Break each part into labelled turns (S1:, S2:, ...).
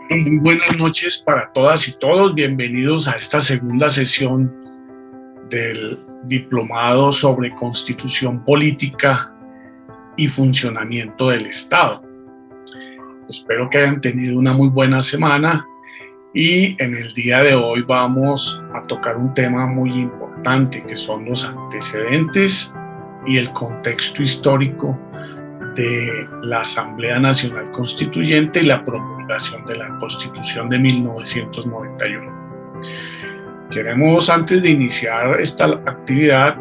S1: Muy buenas noches para todas y todos. Bienvenidos a esta segunda sesión del Diplomado sobre Constitución Política y Funcionamiento del Estado. Espero que hayan tenido una muy buena semana y en el día de hoy vamos a tocar un tema muy importante que son los antecedentes y el contexto histórico de la Asamblea Nacional Constituyente y la promulgación de la Constitución de 1991. Queremos, antes de iniciar esta actividad,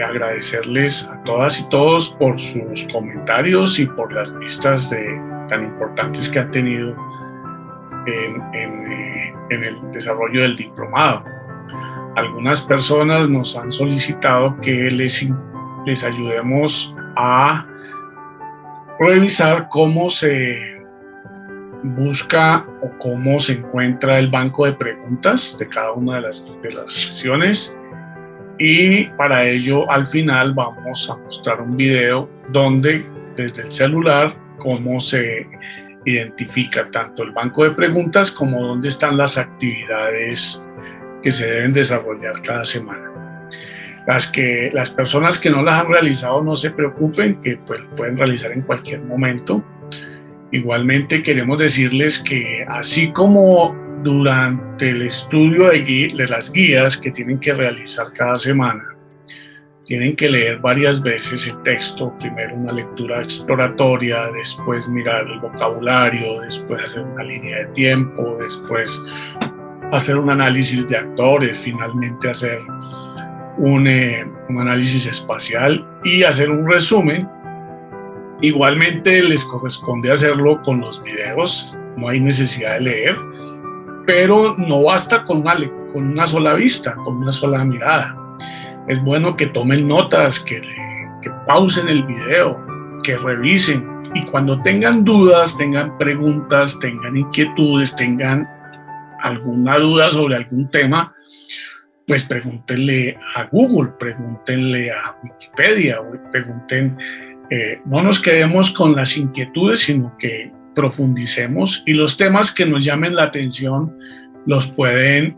S1: agradecerles a todas y todos por sus comentarios y por las vistas tan importantes que han tenido en el desarrollo del diplomado. Algunas personas nos han solicitado que les ayudemos a revisar cómo se busca o cómo se encuentra el banco de preguntas de cada una de las sesiones, y para ello al final vamos a mostrar un video donde desde el celular cómo se identifica tanto el banco de preguntas como dónde están las actividades que se deben desarrollar cada semana. Las personas que no las han realizado no se preocupen, que pues pueden realizar en cualquier momento. Igualmente queremos decirles que así como durante el estudio de las guías que tienen que realizar cada semana, tienen que leer varias veces el texto, primero una lectura exploratoria, después mirar el vocabulario, después hacer una línea de tiempo, después hacer un análisis de actores, finalmente hacer un análisis espacial y hacer un resumen. Igualmente les corresponde hacerlo con los videos, no hay necesidad de leer, pero no basta con una sola vista, con una sola mirada. Es bueno que tomen notas, que pausen el video, que revisen, y cuando tengan dudas, tengan preguntas, tengan inquietudes, tengan alguna duda sobre algún tema, pues pregúntenle a Google, pregúntenle a Wikipedia, pregunten. No nos quedemos con las inquietudes, sino que profundicemos, y los temas que nos llamen la atención los pueden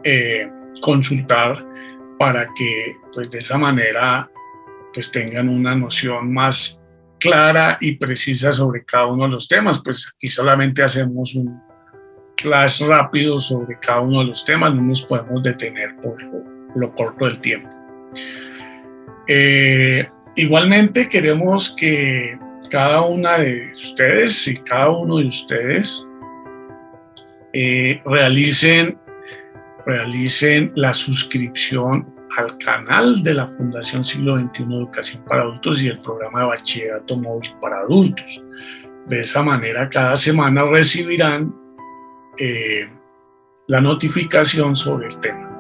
S1: consultar para que pues de esa manera pues tengan una noción más clara y precisa sobre cada uno de los temas. Pues aquí solamente hacemos un flash rápido sobre cada uno de los temas, no nos podemos detener por lo corto del tiempo. Igualmente queremos que cada una de ustedes y cada uno de ustedes realicen la suscripción al canal de la Fundación Siglo XXI Educación para Adultos y el programa de Bachillerato Móvil para Adultos. De esa manera, cada semana recibirán la notificación sobre el tema.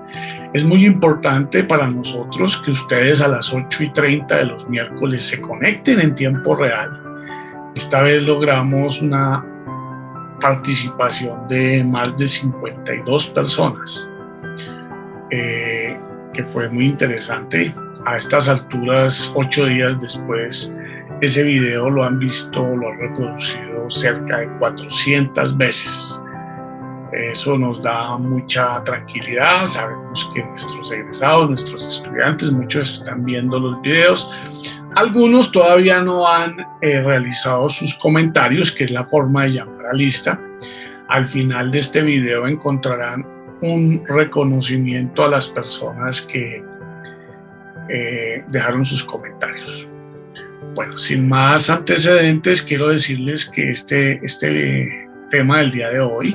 S1: Es muy importante para nosotros que ustedes a las 8:30 de los miércoles se conecten en tiempo real. Esta vez logramos una participación de más de 52 personas, que fue muy interesante. A estas alturas, 8 días después, ese video lo han reproducido cerca de 400 veces. Eso nos da mucha tranquilidad. Sabemos que nuestros egresados, nuestros estudiantes, muchos están viendo los videos. Algunos todavía no han realizado sus comentarios, que es la forma de llamar a lista. Al final de este video encontrarán un reconocimiento a las personas que dejaron sus comentarios. Bueno, sin más antecedentes, quiero decirles que este tema del día de hoy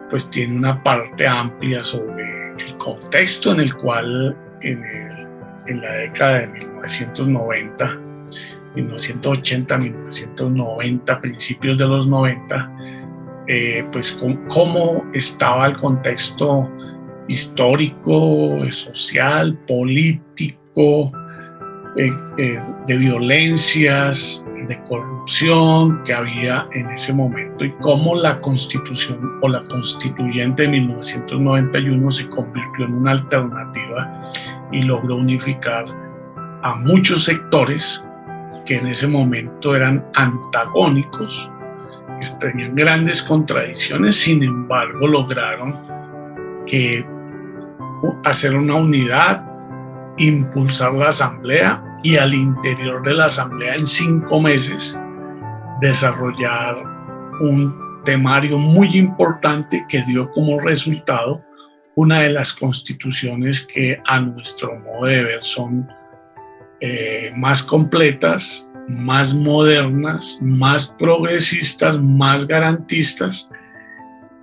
S1: pues tiene una parte amplia sobre el contexto en el cual en la década de 1990, 1980, 1990, principios de los 90, pues cómo estaba el contexto histórico, social, político, de violencias, de corrupción que había en ese momento, y cómo la Constitución o la Constituyente de 1991 se convirtió en una alternativa y logró unificar a muchos sectores que en ese momento eran antagónicos que tenían grandes contradicciones, sin embargo lograron hacer una unidad, impulsar la asamblea y al interior de la asamblea en 5 meses desarrollar un temario muy importante que dio como resultado una de las constituciones que a nuestro modo de ver son más completas, más modernas, más progresistas, más garantistas,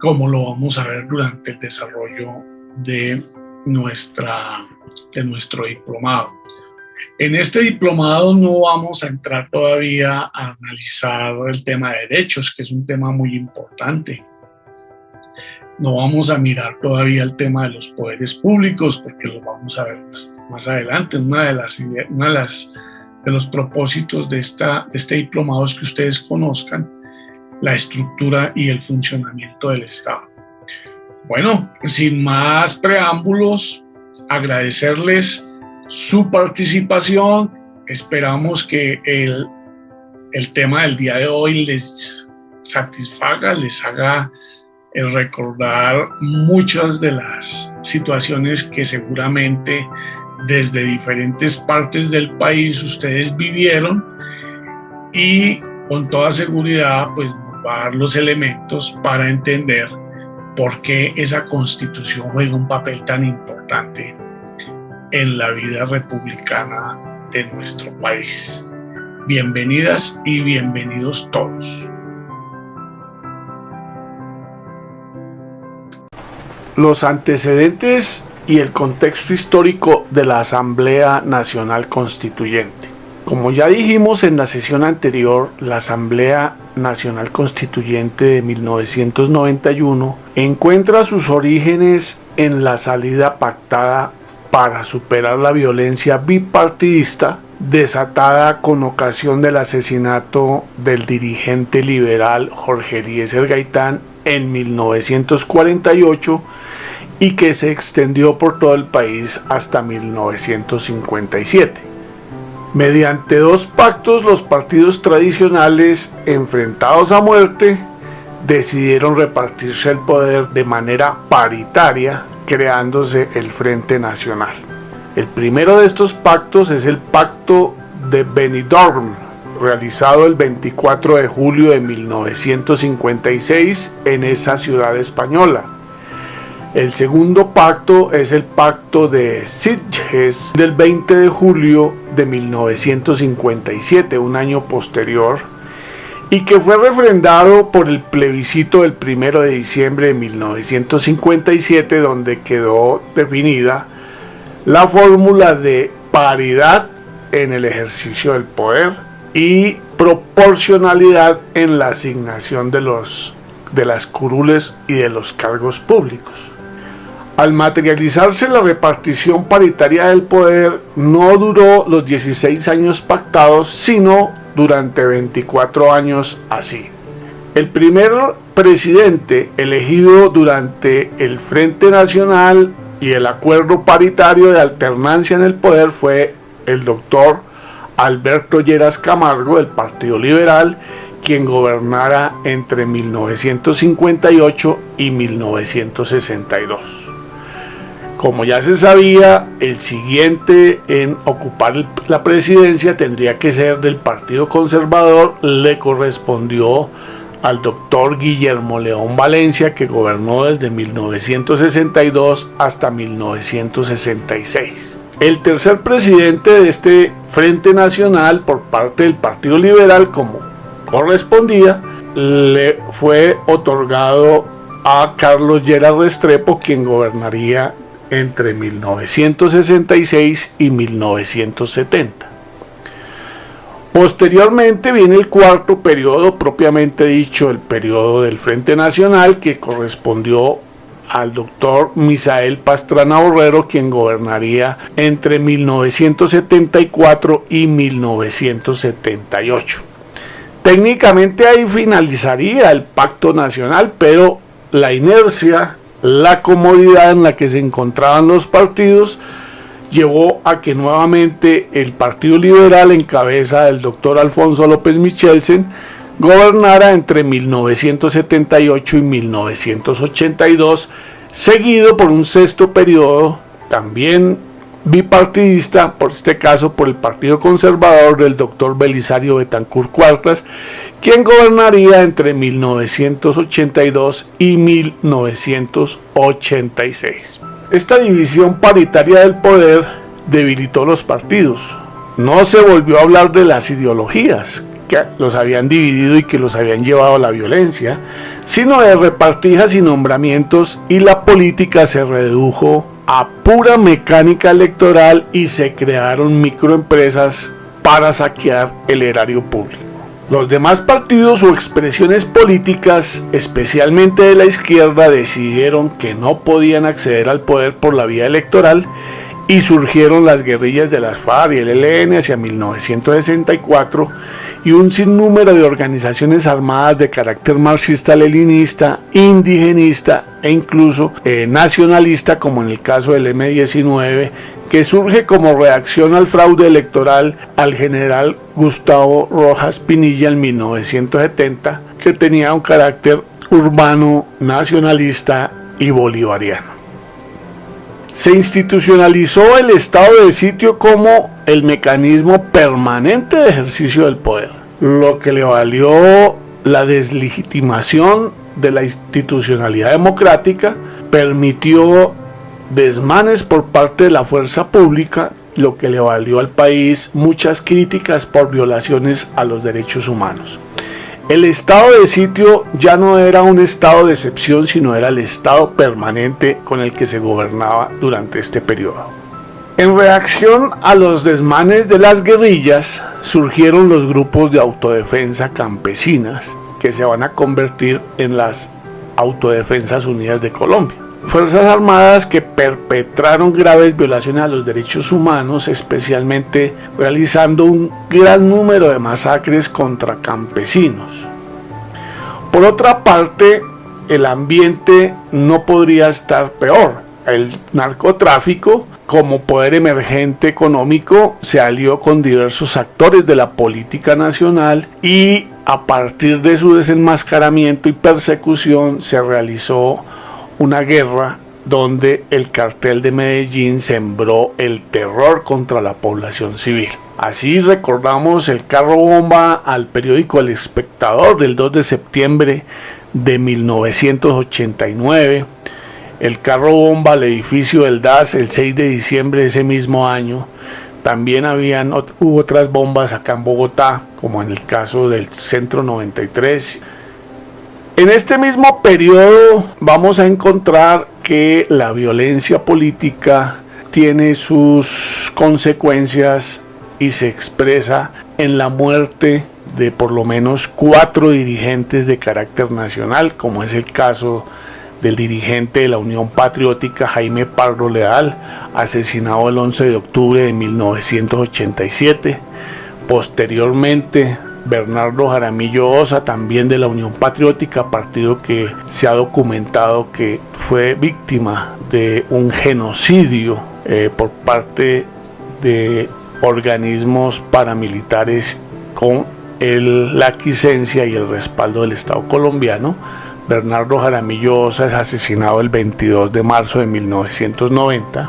S1: como lo vamos a ver durante el desarrollo de nuestro diplomado. En este diplomado no vamos a entrar todavía a analizar el tema de derechos, que es un tema muy importante. No vamos a mirar todavía el tema de los poderes públicos, porque lo vamos a ver más adelante. Uno de los propósitos de este diplomado es que ustedes conozcan la estructura y el funcionamiento del Estado. Bueno, sin más preámbulos, agradecerles su participación. Esperamos que el tema del día de hoy les satisfaga, les haga recordar muchas de las situaciones que seguramente desde diferentes partes del país ustedes vivieron, y con toda seguridad pues nos va a dar los elementos para entender por qué esa Constitución juega un papel tan importante en la vida republicana de nuestro país. Bienvenidas y bienvenidos todos. Los antecedentes y el contexto histórico de la Asamblea Nacional Constituyente. Como ya dijimos en la sesión anterior, la Asamblea Nacional Constituyente de 1991 encuentra sus orígenes en la salida pactada para superar la violencia bipartidista desatada con ocasión del asesinato del dirigente liberal Jorge Eliezer Gaitán en 1948 y que se extendió por todo el país hasta 1957. Mediante 2 pactos, los partidos tradicionales enfrentados a muerte decidieron repartirse el poder de manera paritaria, creándose el Frente Nacional. El primero de estos pactos es el Pacto de Benidorm, realizado el 24 de julio de 1956 en esa ciudad española. El segundo pacto es el Pacto de Sitges del 20 de julio de 1957, un año posterior, y que fue refrendado por el plebiscito del 1 de diciembre de 1957, donde quedó definida la fórmula de paridad en el ejercicio del poder y proporcionalidad en la asignación de las curules y de los cargos públicos. Al materializarse la repartición paritaria del poder, no duró los 16 años pactados, sino durante 24 años así. El primer presidente elegido durante el Frente Nacional y el acuerdo paritario de alternancia en el poder fue el doctor Alberto Lleras Camargo, del Partido Liberal, quien gobernara entre 1958 y 1962. Como ya se sabía, el siguiente en ocupar la presidencia tendría que ser del Partido Conservador. Le correspondió al doctor Guillermo León Valencia, que gobernó desde 1962 hasta 1966. El tercer presidente de este Frente Nacional por parte del Partido Liberal, como correspondía, le fue otorgado a Carlos Lleras Restrepo, quien gobernaría entre 1966 y 1970. Posteriormente viene el cuarto periodo, propiamente dicho, el periodo del Frente Nacional, que correspondió al doctor Misael Pastrana Borrero, quien gobernaría entre 1974 y 1978. Técnicamente ahí finalizaría el Pacto Nacional, pero la inercia, la comodidad en la que se encontraban los partidos llevó a que nuevamente el Partido Liberal, en cabeza del doctor Alfonso López Michelsen, gobernara entre 1978 y 1982, seguido por un sexto periodo, también bipartidista, por este caso por el Partido Conservador del doctor Belisario Betancur Cuartas, quien gobernaría entre 1982 y 1986. Esta división paritaria del poder debilitó los partidos. No se volvió a hablar de las ideologías que los habían dividido y que los habían llevado a la violencia, sino de repartijas y nombramientos, y la política se redujo a pura mecánica electoral y se crearon microempresas para saquear el erario público. Los demás partidos o expresiones políticas, especialmente de la izquierda, decidieron que no podían acceder al poder por la vía electoral y surgieron las guerrillas de las FARC y el ELN hacia 1964 y un sinnúmero de organizaciones armadas de carácter marxista-leninista, indigenista e incluso nacionalista, como en el caso del M-19, que surge como reacción al fraude electoral al general Gustavo Rojas Pinilla en 1970, que tenía un carácter urbano, nacionalista y bolivariano. Se institucionalizó el estado de sitio como el mecanismo permanente de ejercicio del poder, lo que le valió la deslegitimación de la institucionalidad democrática, permitió desmanes por parte de la fuerza pública, lo que le valió al país muchas críticas por violaciones a los derechos humanos. El estado de sitio ya no era un estado de excepción, sino era el estado permanente con el que se gobernaba durante este periodo. En reacción a los desmanes de las guerrillas, surgieron los grupos de autodefensa campesinas, que se van a convertir en las Autodefensas Unidas de Colombia. Fuerzas armadas que perpetraron graves violaciones a los derechos humanos, especialmente realizando un gran número de masacres contra campesinos. Por otra parte, el ambiente no podría estar peor. El narcotráfico, como poder emergente económico, se alió con diversos actores de la política nacional y a partir de su desenmascaramiento y persecución se realizó una guerra donde el cartel de Medellín sembró el terror contra la población civil. Así recordamos el carro bomba al periódico El Espectador del 2 de septiembre de 1989, el carro bomba al edificio del DAS el 6 de diciembre de ese mismo año. También hubo otras bombas acá en Bogotá, como en el caso del Centro 93. En este mismo periodo vamos a encontrar que la violencia política tiene sus consecuencias y se expresa en la muerte de por lo menos 4 dirigentes de carácter nacional, como es el caso del dirigente de la Unión Patriótica Jaime Pardo Leal, asesinado el 11 de octubre de 1987. Posteriormente, Bernardo Jaramillo Osa, también de la Unión Patriótica, partido que se ha documentado que fue víctima de un genocidio por parte de organismos paramilitares con la aquiescencia y el respaldo del Estado colombiano. Bernardo Jaramillo Osa es asesinado el 22 de marzo de 1990.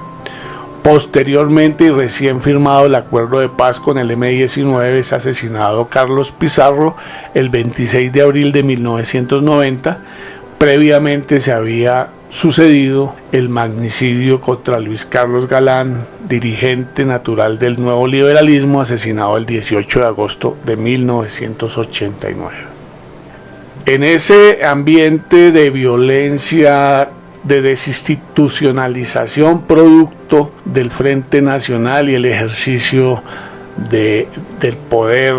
S1: Posteriormente, y recién firmado el acuerdo de paz con el M-19, es asesinado Carlos Pizarro el 26 de abril de 1990. Previamente se había sucedido el magnicidio contra Luis Carlos Galán, dirigente natural del nuevo liberalismo, asesinado el 18 de agosto de 1989. En ese ambiente de violencia, de desinstitucionalización producto del Frente Nacional y el ejercicio del poder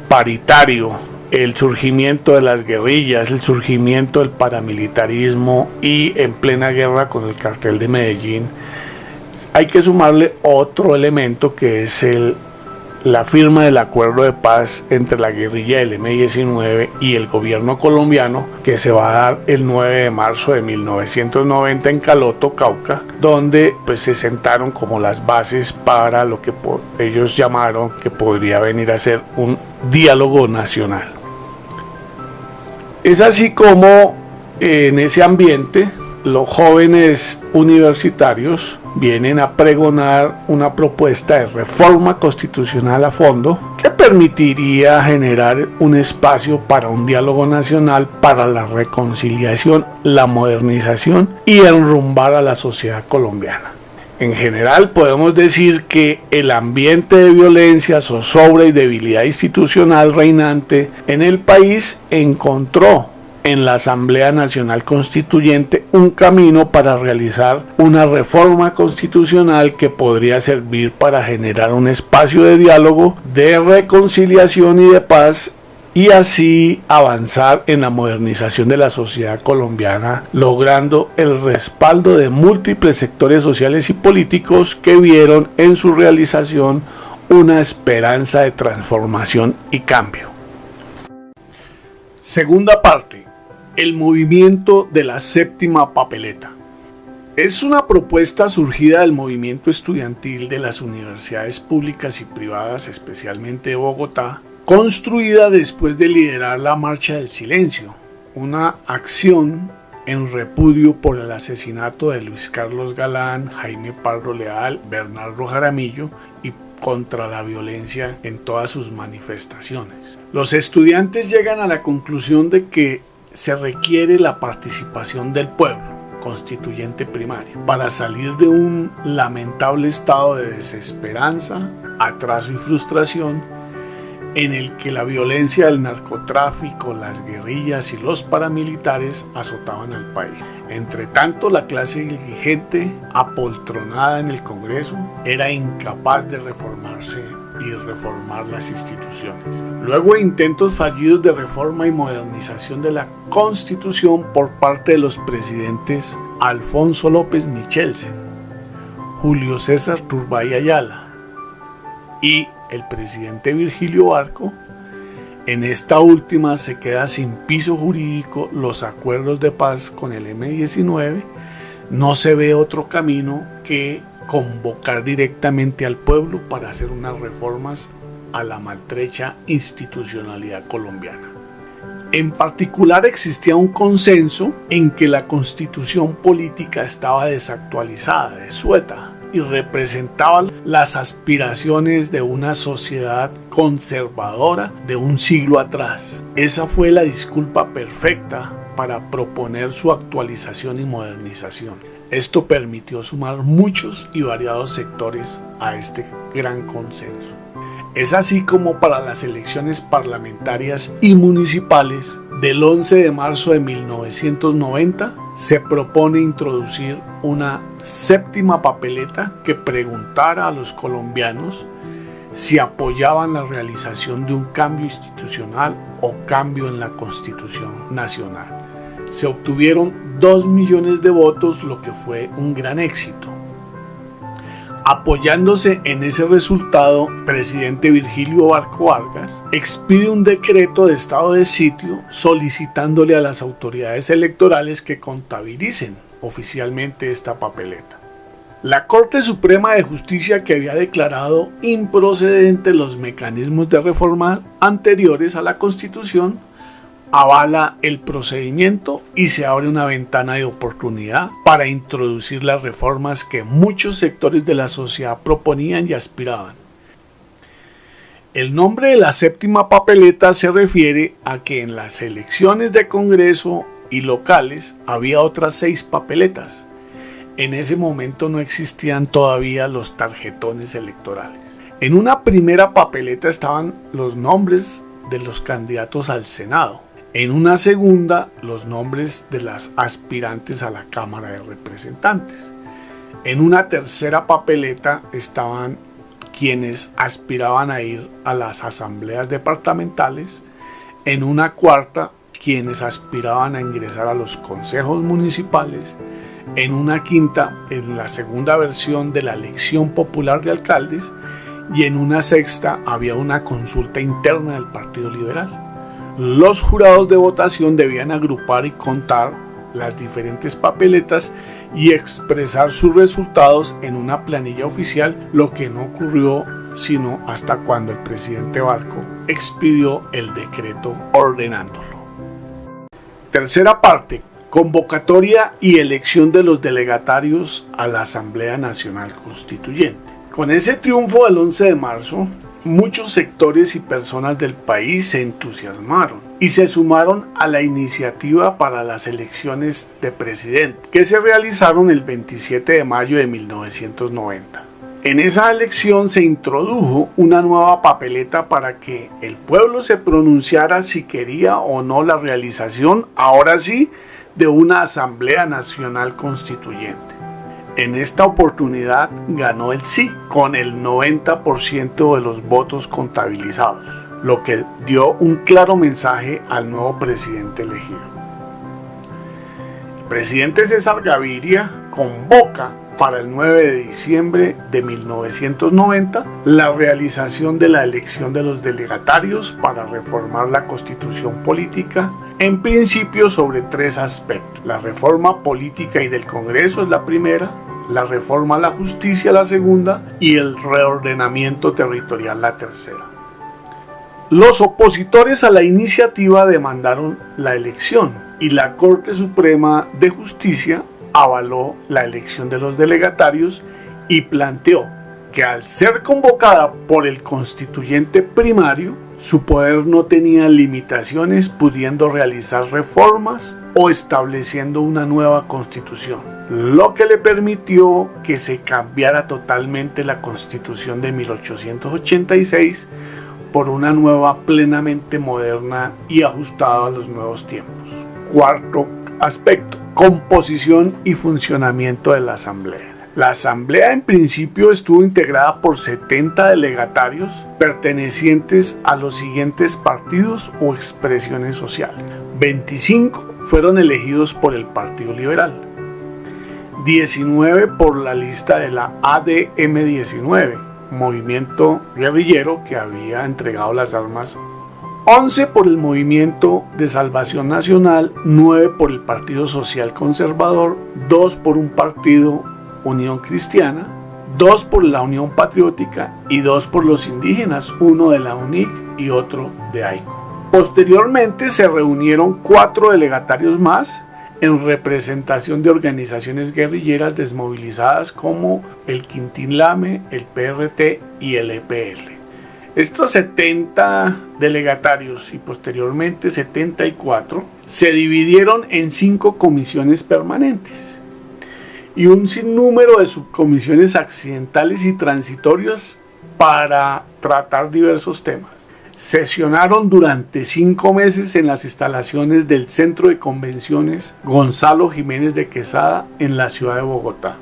S1: paritario, el surgimiento de las guerrillas, el surgimiento del paramilitarismo y en plena guerra con el cartel de Medellín, hay que sumarle otro elemento que es la firma del acuerdo de paz entre la guerrilla del M-19 y el gobierno colombiano, que se va a dar el 9 de marzo de 1990 en Caloto, Cauca, donde se sentaron como las bases para lo que ellos llamaron que podría venir a ser un diálogo nacional.
S2: Es así como en ese ambiente los jóvenes universitarios vienen a pregonar una propuesta de reforma constitucional a fondo que permitiría generar un espacio para un diálogo nacional para la reconciliación, la modernización y enrumbar a la sociedad colombiana. En general podemos decir que el ambiente de violencia, zozobra y debilidad institucional reinante en el país encontró en la Asamblea Nacional Constituyente un camino para realizar una reforma constitucional que podría servir para generar un espacio de diálogo, de reconciliación y de paz, y así avanzar en la modernización de la sociedad colombiana, logrando el respaldo de múltiples sectores sociales y políticos que vieron en su realización una esperanza de transformación y cambio. Segunda parte: el movimiento de la séptima papeleta. Es una propuesta surgida del movimiento estudiantil de las universidades públicas y privadas, especialmente de Bogotá, construida después de liderar la Marcha del Silencio, una acción en repudio por el asesinato de Luis Carlos Galán, Jaime Pardo Leal, Bernardo Jaramillo y contra la violencia en todas sus manifestaciones. Los estudiantes llegan a la conclusión de que se requiere la participación del pueblo, constituyente primario, para salir de un lamentable estado de desesperanza, atraso y frustración en el que la violencia del narcotráfico, las guerrillas y los paramilitares azotaban al país. Entre tanto, la clase dirigente, apoltronada en el Congreso, era incapaz de reformarse y reformar las instituciones. Luego de intentos fallidos de reforma y modernización de la Constitución por parte de los presidentes Alfonso López Michelsen, Julio César Turbay Ayala y el presidente Virgilio Barco, en esta última se queda sin piso jurídico los acuerdos de paz con el M-19, no se ve otro camino que convocar directamente al pueblo para hacer unas reformas a la maltrecha institucionalidad colombiana. En particular existía un consenso en que la constitución política estaba desactualizada, desueta, y representaba las aspiraciones de una sociedad conservadora de un siglo atrás. Esa fue la disculpa perfecta para proponer su actualización y modernización. Esto permitió sumar muchos y variados sectores a este gran consenso. Es así como para las elecciones parlamentarias y municipales del 11 de marzo de 1990 se propone introducir una séptima papeleta que preguntara a los colombianos si apoyaban la realización de un cambio institucional o cambio en la Constitución Nacional. Se obtuvieron 2 millones de votos, lo que fue un gran éxito. Apoyándose en ese resultado, el presidente Virgilio Barco Vargas expide un decreto de estado de sitio solicitándole a las autoridades electorales que contabilicen oficialmente esta papeleta. La Corte Suprema de Justicia, que había declarado improcedentes los mecanismos de reforma anteriores a la Constitución, avala el procedimiento y se abre una ventana de oportunidad para introducir las reformas que muchos sectores de la sociedad proponían y aspiraban. El nombre de la séptima papeleta se refiere a que en las elecciones de Congreso y locales había otras 6 papeletas. En ese momento no existían todavía los tarjetones electorales. En una primera papeleta estaban los nombres de los candidatos al Senado. En una segunda, los nombres de las aspirantes a la Cámara de Representantes. En una tercera papeleta estaban quienes aspiraban a ir a las asambleas departamentales. En una cuarta, quienes aspiraban a ingresar a los consejos municipales. En una quinta, en la segunda versión de la elección popular de alcaldes. Y en una sexta, había una consulta interna del Partido Liberal. Los jurados de votación debían agrupar y contar las diferentes papeletas y expresar sus resultados en una planilla oficial, lo que no ocurrió sino hasta cuando el presidente Barco expidió el decreto ordenándolo. Tercera parte, convocatoria y elección de los delegatarios a la Asamblea Nacional Constituyente. Con ese triunfo del 11 de marzo, muchos sectores y personas del país se entusiasmaron y se sumaron a la iniciativa para las elecciones de presidente, que se realizaron el 27 de mayo de 1990. En esa elección se introdujo una nueva papeleta para que el pueblo se pronunciara si quería o no la realización, ahora sí, de una Asamblea Nacional Constituyente. En esta oportunidad ganó el sí, con el 90% de los votos contabilizados, lo que dio un claro mensaje al nuevo presidente elegido. El presidente César Gaviria convoca para el 9 de diciembre de 1990 la realización de la elección de los delegatarios para reformar la Constitución política, en principio sobre tres aspectos: la reforma política y del Congreso es la primera, la reforma a la justicia la segunda y el reordenamiento territorial la tercera. Los opositores a la iniciativa demandaron la elección y la Corte Suprema de Justicia avaló la elección de los delegatarios y planteó que al ser convocada por el constituyente primario, su poder no tenía limitaciones, pudiendo realizar reformas o estableciendo una nueva constitución, lo que le permitió que se cambiara totalmente la Constitución de 1886 por una nueva plenamente moderna y ajustada a los nuevos tiempos. Cuarto aspecto: composición y funcionamiento de la Asamblea. La Asamblea en principio estuvo integrada por 70 delegatarios pertenecientes a los siguientes partidos o expresiones sociales. 25 fueron elegidos por el Partido Liberal, 19 por la lista de la ADM-19, movimiento guerrillero que había entregado las armas, 11 por el Movimiento de Salvación Nacional, 9 por el Partido Social Conservador, 2 por un partido Unión Cristiana, 2 por la Unión Patriótica y 2 por los indígenas, uno de la UNIC y otro de AICO. Posteriormente se reunieron 4 delegatarios más en representación de organizaciones guerrilleras desmovilizadas como el Quintín Lame, el PRT y el EPL. Estos 70 delegatarios y posteriormente 74 se dividieron en 5 comisiones permanentes y un sinnúmero de subcomisiones accidentales y transitorias para tratar diversos temas. Sesionaron durante 5 meses en las instalaciones del Centro de Convenciones Gonzalo Jiménez de Quesada en la ciudad de Bogotá.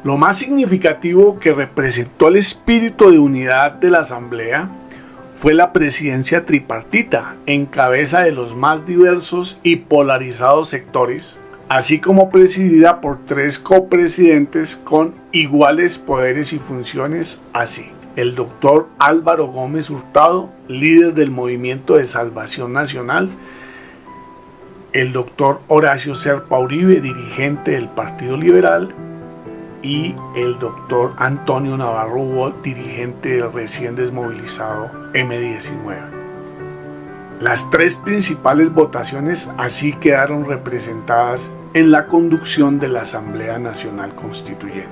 S2: Lo más significativo que representó el espíritu de unidad de la Asamblea fue la presidencia tripartita, en cabeza de los más diversos y polarizados sectores, así como presidida por 3 copresidentes con iguales poderes y funciones, así: el doctor Álvaro Gómez Hurtado, líder del Movimiento de Salvación Nacional; el doctor Horacio Serpa Uribe, dirigente del Partido Liberal; y el doctor Antonio Navarro Hugo, dirigente del recién desmovilizado M-19. Las 3 principales votaciones así quedaron representadas en la conducción de la Asamblea Nacional Constituyente.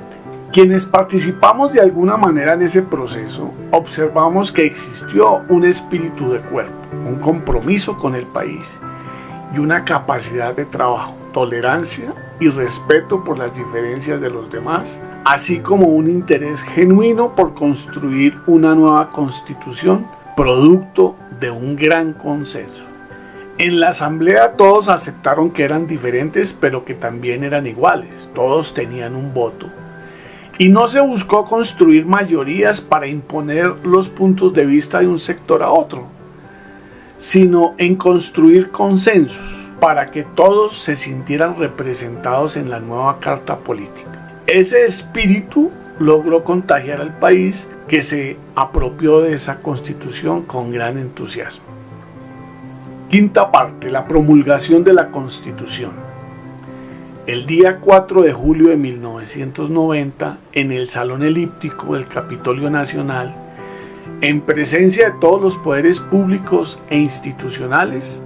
S2: Quienes participamos de alguna manera en ese proceso, observamos que existió un espíritu de cuerpo, un compromiso con el país y una capacidad de trabajo, tolerancia y respeto por las diferencias de los demás, así como un interés genuino por construir una nueva constitución, producto de un gran consenso. En la asamblea todos aceptaron que eran diferentes, pero que también eran iguales, todos tenían un voto. Y no se buscó construir mayorías para imponer los puntos de vista de un sector a otro, sino en construir consensos para que todos se sintieran representados en la nueva carta política. Ese espíritu logró contagiar al país, que se apropió de esa constitución con gran entusiasmo. Quinta parte, la promulgación de la Constitución. El día 4 de julio de 1990, en el Salón Elíptico del Capitolio Nacional, en presencia de todos los poderes públicos e institucionales,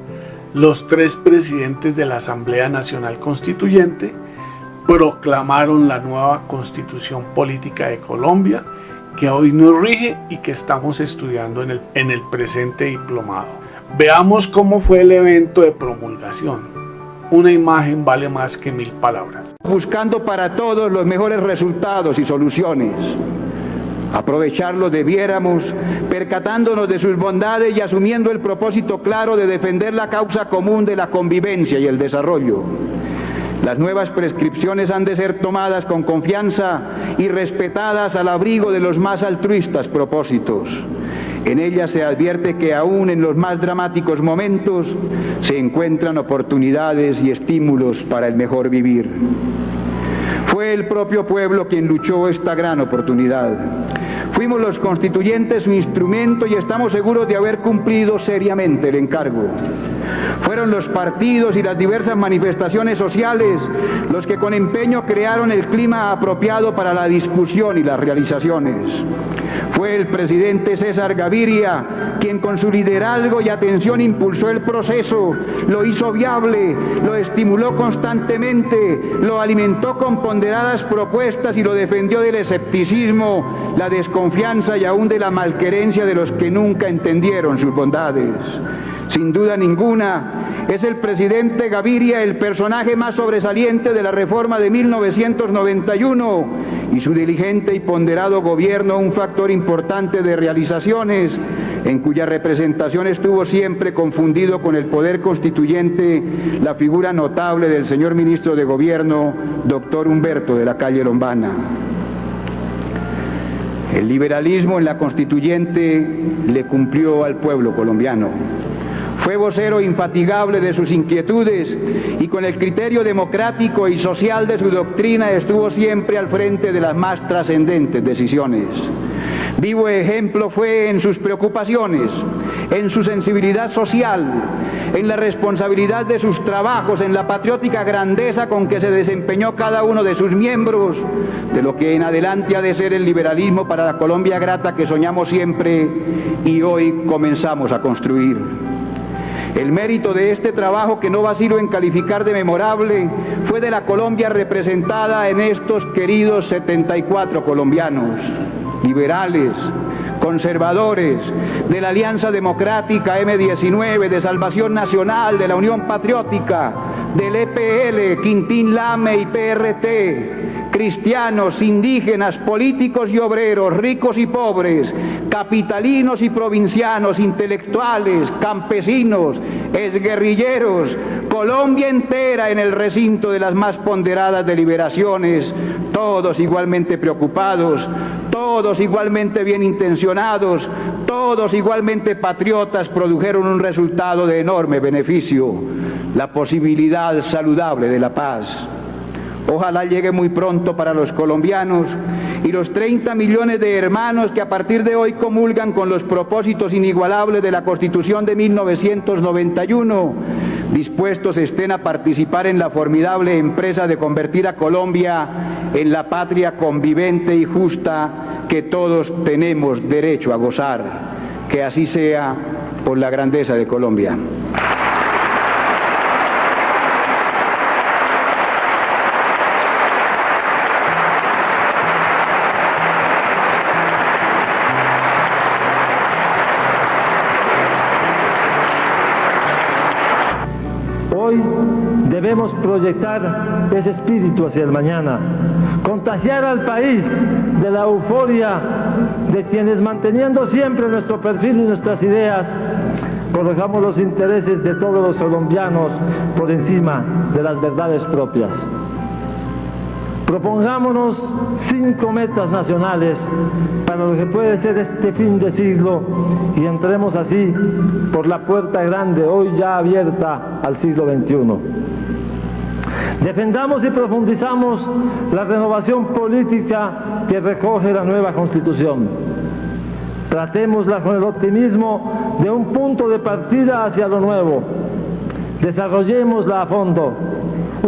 S2: los 3 presidentes de la Asamblea Nacional Constituyente proclamaron la nueva Constitución Política de Colombia, que hoy nos rige y que estamos estudiando en el presente diplomado. Veamos cómo fue el evento de promulgación. Una imagen vale más que 1000 palabras.
S3: Buscando para todos los mejores resultados y soluciones. Aprovecharlo debiéramos, percatándonos de sus bondades y asumiendo el propósito claro de defender la causa común de la convivencia y el desarrollo. Las nuevas prescripciones han de ser tomadas con confianza y respetadas al abrigo de los más altruistas propósitos. En ellas se advierte que aún en los más dramáticos momentos se encuentran oportunidades y estímulos para el mejor vivir. Fue el propio pueblo quien luchó esta gran oportunidad. Fuimos los constituyentes su instrumento y estamos seguros de haber cumplido seriamente el encargo. Fueron los partidos y las diversas manifestaciones sociales los que con empeño crearon el clima apropiado para la discusión y las realizaciones. Fue el presidente César Gaviria quien con su liderazgo y atención impulsó el proceso, lo hizo viable, lo estimuló constantemente, lo alimentó con ponderadas propuestas y lo defendió del escepticismo, la desconfianza y aún de la malquerencia de los que nunca entendieron sus bondades. Sin duda ninguna, es el presidente Gaviria el personaje más sobresaliente de la reforma de 1991 y su diligente y ponderado gobierno un factor importante de realizaciones en cuya representación estuvo siempre confundido con el poder constituyente la figura notable del señor ministro de Gobierno, doctor Humberto de la Calle Lombana. El liberalismo en la constituyente le cumplió al pueblo colombiano. Fue vocero infatigable de sus inquietudes y con el criterio democrático y social de su doctrina estuvo siempre al frente de las más trascendentes decisiones. Vivo ejemplo fue en sus preocupaciones, en su sensibilidad social, en la responsabilidad de sus trabajos, en la patriótica grandeza con que se desempeñó cada uno de sus miembros, de lo que en adelante ha de ser el liberalismo para la Colombia grata que soñamos siempre y hoy comenzamos a construir. El mérito de este trabajo, que no vacilo en calificar de memorable, fue de la Colombia representada en estos queridos 74 colombianos, liberales, conservadores, de la Alianza Democrática M19, de Salvación Nacional, de la Unión Patriótica, del EPL, Quintín Lame y PRT, cristianos, indígenas, políticos y obreros, ricos y pobres, capitalinos y provincianos, intelectuales, campesinos, exguerrilleros, Colombia entera en el recinto de las más ponderadas deliberaciones, todos igualmente preocupados, todos igualmente bien intencionados, todos igualmente patriotas, produjeron un resultado de enorme beneficio, la posibilidad saludable de la paz. Ojalá llegue muy pronto para los colombianos y los 30 millones de hermanos que a partir de hoy comulgan con los propósitos inigualables de la Constitución de 1991, dispuestos estén a participar en la formidable empresa de convertir a Colombia en la patria convivente y justa que todos tenemos derecho a gozar. Que así sea por la grandeza de Colombia.
S4: Hoy debemos proyectar ese espíritu hacia el mañana, contagiar al país de la euforia de quienes, manteniendo siempre nuestro perfil y nuestras ideas, colocamos los intereses de todos los colombianos por encima de las verdades propias. Propongámonos 5 metas nacionales para lo que puede ser este fin de siglo y entremos así por la puerta grande, hoy ya abierta al siglo XXI. Defendamos y profundizamos la renovación política que recoge la nueva Constitución. Tratémosla con el optimismo de un punto de partida hacia lo nuevo. Desarrollémosla a fondo.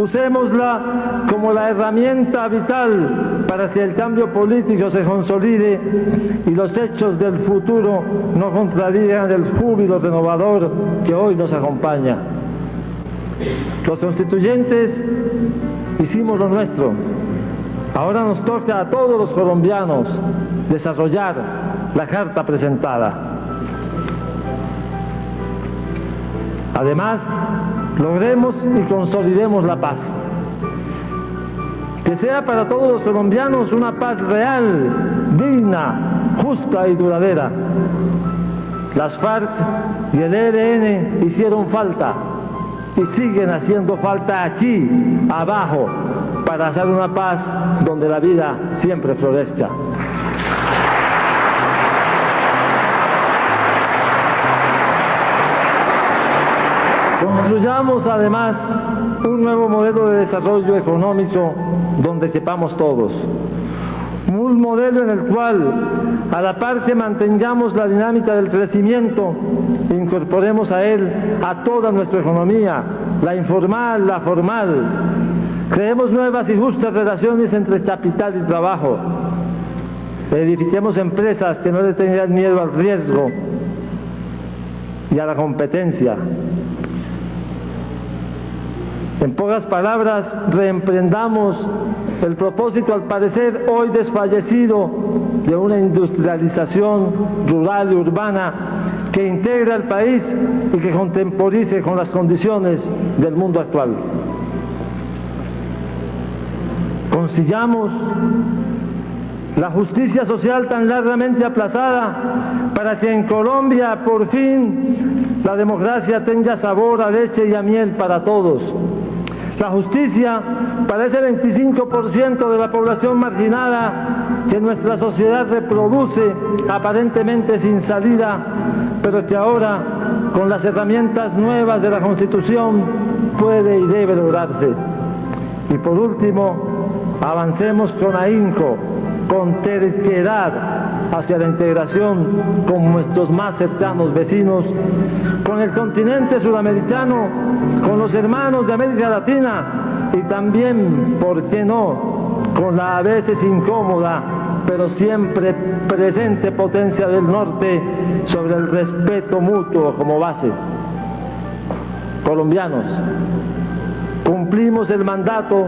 S4: Usémosla como la herramienta vital para que el cambio político se consolide y los hechos del futuro no contradigan el júbilo renovador que hoy nos acompaña. Los constituyentes hicimos lo nuestro. Ahora nos toca a todos los colombianos desarrollar la carta presentada. Además, logremos y consolidemos la paz. Que sea para todos los colombianos una paz real, digna, justa y duradera. Las FARC y el ELN hicieron falta y siguen haciendo falta aquí, abajo, para hacer una paz donde la vida siempre florezca. Construyamos además un nuevo modelo de desarrollo económico donde quepamos todos. Un modelo en el cual, a la par que mantengamos la dinámica del crecimiento, incorporemos a él a toda nuestra economía, la informal, la formal. Creemos nuevas y justas relaciones entre capital y trabajo. Edifiquemos empresas que no le tengan miedo al riesgo y a la competencia. En pocas palabras, reemprendamos el propósito, al parecer hoy desfallecido, de una industrialización rural y urbana que integra el país y que contemporice con las condiciones del mundo actual. Consigamos la justicia social tan largamente aplazada para que en Colombia por fin la democracia tenga sabor a leche y a miel para todos. La justicia para ese 25% de la población marginada que nuestra sociedad reproduce aparentemente sin salida, pero que ahora, con las herramientas nuevas de la Constitución, puede y debe lograrse. Y por último, avancemos con ahínco, con terquedad hacia la integración con nuestros más cercanos vecinos, con el continente sudamericano, con los hermanos de América Latina y también, ¿por qué no?, con la a veces incómoda pero siempre presente potencia del norte sobre el respeto mutuo como base. Colombianos, cumplimos el mandato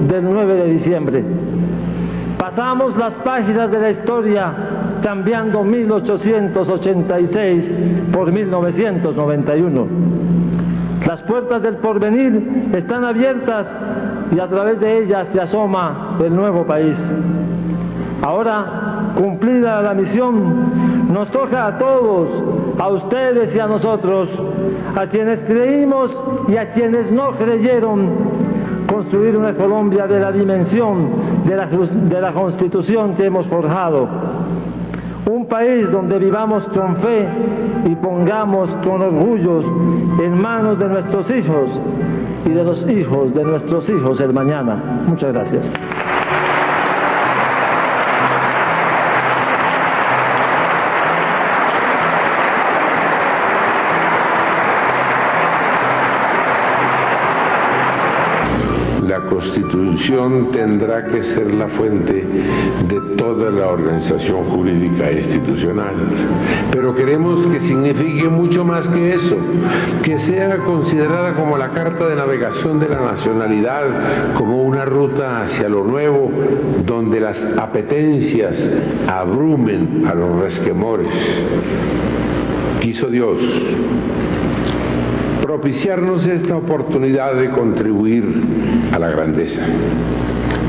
S4: del 9 de diciembre. Pasamos las páginas de la historia cambiando 1886 por 1991. Las puertas del porvenir están abiertas y a través de ellas se asoma el nuevo país. Ahora, cumplida la misión, nos toca a todos, a ustedes y a nosotros, a quienes creímos y a quienes no creyeron, construir una Colombia de la dimensión de la Constitución que hemos forjado. Un país donde vivamos con fe y pongamos con orgullo en manos de nuestros hijos y de los hijos de nuestros hijos el mañana. Muchas gracias.
S5: La Constitución tendrá que ser la fuente de toda la organización jurídica e institucional, pero queremos que signifique mucho más que eso, que sea considerada como la carta de navegación de la nacionalidad, como una ruta hacia lo nuevo, donde las apetencias abrumen a los resquemores. Quiso Dios propiciarnos esta oportunidad de contribuir a la grandeza.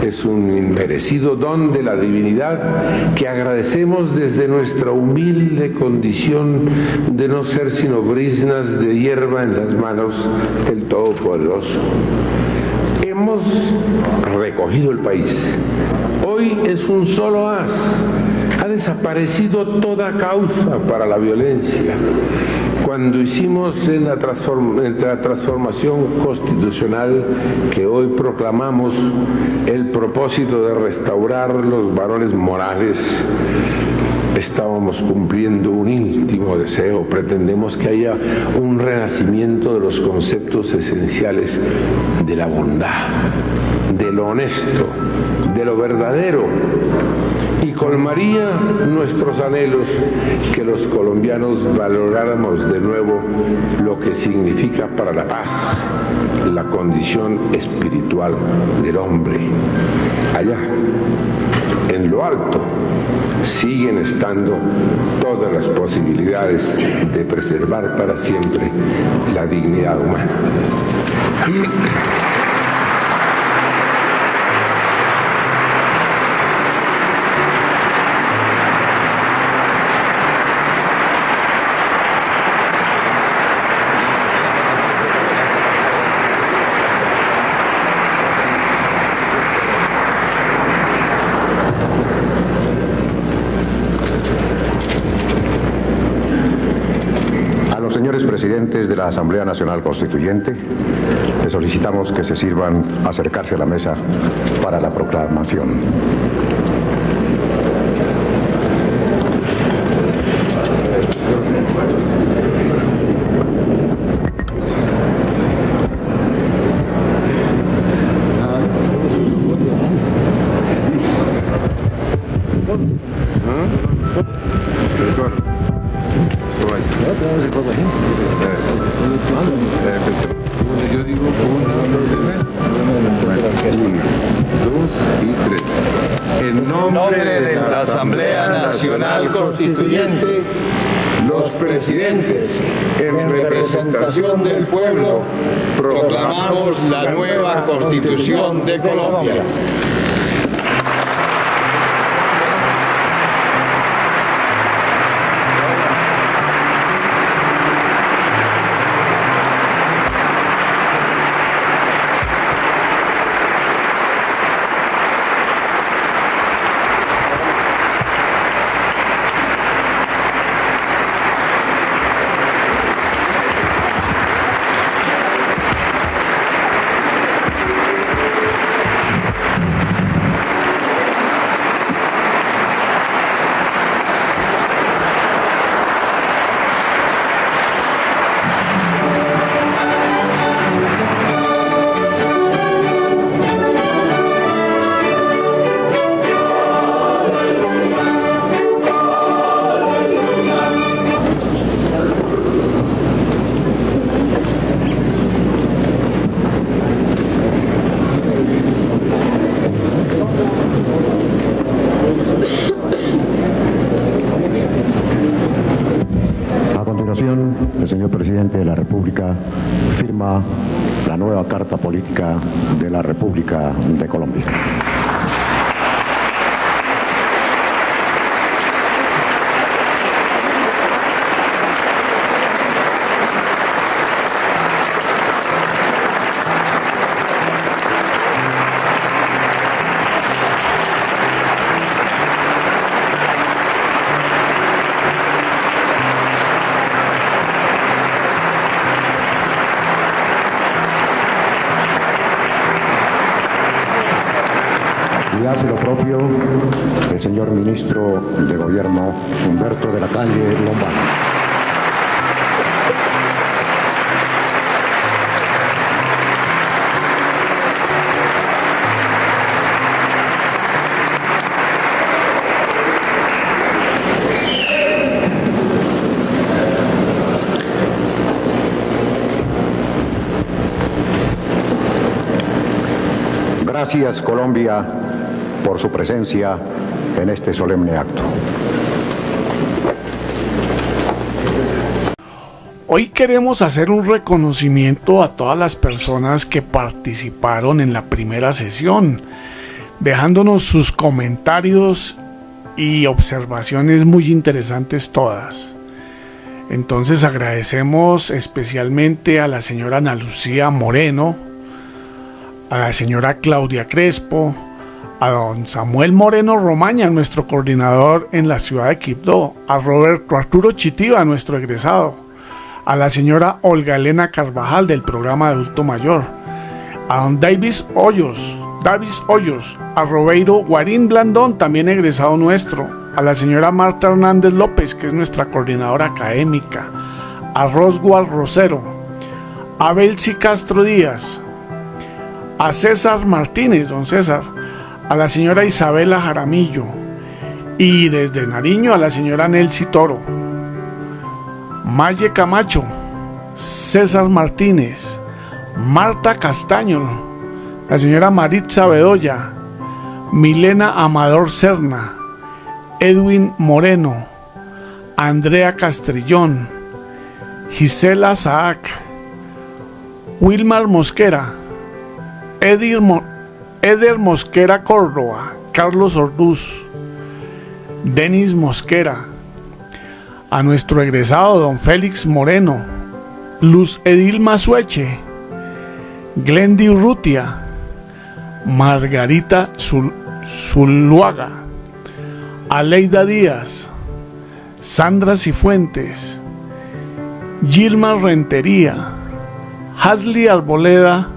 S5: Es un inmerecido don de la divinidad que agradecemos desde nuestra humilde condición de no ser sino briznas de hierba en las manos del Todopoderoso. Hemos recogido el país. Hoy es un solo haz. Ha desaparecido toda causa para la violencia. Cuando hicimos en la transformación constitucional que hoy proclamamos el propósito de restaurar los valores morales, estábamos cumpliendo un íntimo deseo. Pretendemos que haya un renacimiento de los conceptos esenciales de la bondad, de lo honesto, de lo verdadero, y colmaría nuestros anhelos que los colombianos valoráramos de nuevo lo que significa para la paz la condición espiritual del hombre. Allá, en lo alto, siguen estando todas las posibilidades de preservar para siempre la dignidad humana.
S6: Presidentes de la Asamblea Nacional Constituyente, les solicitamos que se sirvan a acercarse a la mesa para la proclamación.
S5: Yo digo 1, 2 y 3. En nombre de la Asamblea Nacional Constituyente, los presidentes, en representación del pueblo, proclamamos la nueva Constitución de Colombia.
S6: El señor presidente de la República firma la nueva Carta Política de la República de Colombia. Y hace lo propio el señor ministro de Gobierno, Humberto de la Calle Lombardo. Gracias, Colombia, por su presencia en este solemne acto.
S2: Hoy queremos hacer un reconocimiento a todas las personas que participaron en la primera sesión, dejándonos sus comentarios y observaciones muy interesantes todas. Entonces agradecemos especialmente a la señora Ana Lucía Moreno, a la señora Claudia Crespo, a don Samuel Moreno Romaña, nuestro coordinador en la ciudad de Quibdó, a Roberto Arturo Chitiva, nuestro egresado, a la señora Olga Elena Carvajal del programa de adulto mayor, a don Davis Hoyos, a Robeiro Guarín Blandón, también egresado nuestro, a la señora Marta Hernández López, que es nuestra coordinadora académica, a Roswell Rosero, a Belsi Castro Díaz, a César Martínez, don César, a la señora Isabela Jaramillo Y desde Nariño a la señora Nelcy Toro, Maye Camacho, César Martínez, Marta Castaño, la señora Maritza Bedoya, Milena Amador Serna, Edwin Moreno, Andrea Castrillón, Gisela Saac, Wilmar Mosquera, Eder Mosquera Córdoba, Carlos Orduz, Denis Mosquera, a nuestro egresado don Félix Moreno, Luz Edilma Sueche, Glendy Urrutia, Margarita Zuluaga, Aleida Díaz, Sandra Cifuentes, Gilma Rentería, Hasley Arboleda,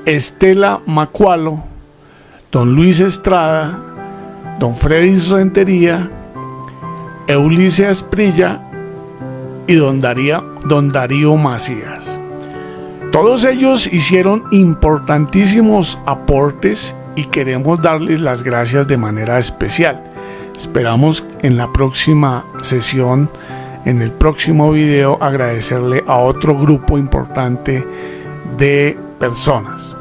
S2: Estela Macualo, don Luis Estrada, don Fredis Rentería, Eulise Asprilla y don Darío Macías. Todos ellos hicieron importantísimos aportes y queremos darles las gracias de manera especial. Esperamos en la próxima sesión, en el próximo video, agradecerle a otro grupo importante de personas.